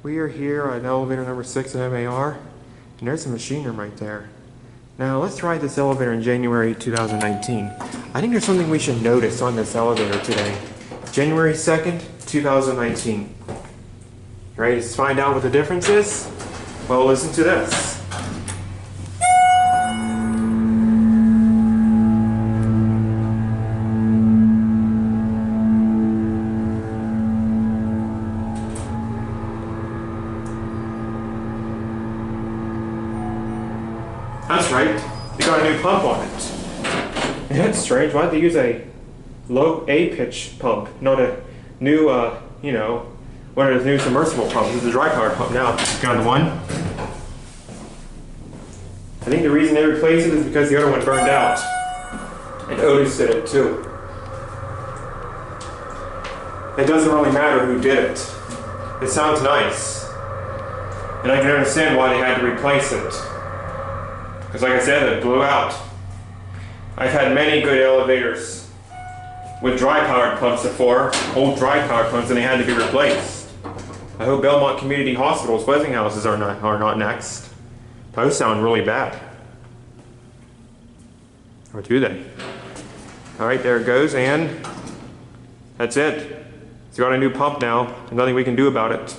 We are here at elevator number 6 at MAR, and there's a machine room right there. Now let's try this elevator in January 2019. I think there's something we should notice on this elevator today. January 2nd, 2019. Ready to find out what the difference is? Well, listen to this. That's right, they got a new pump on it. And that's strange, why'd they use a low A-pitch pump, not a new, one of the new submersible pumps. This is a dry powered pump now. Got the one. I think the reason they replaced it is because the other one burned out. And Otis did it too. It doesn't really matter who did it. It sounds nice. And I can understand why they had to replace it. Because like I said, it blew out. I've had many good elevators with dry powered pumps before, old dry powered pumps, and they had to be replaced. I hope Belmont Community Hospital's Westinghouses are not next. Those sound really bad. Or do they? Alright, there it goes, and that's it. It's got a new pump now, and nothing we can do about it.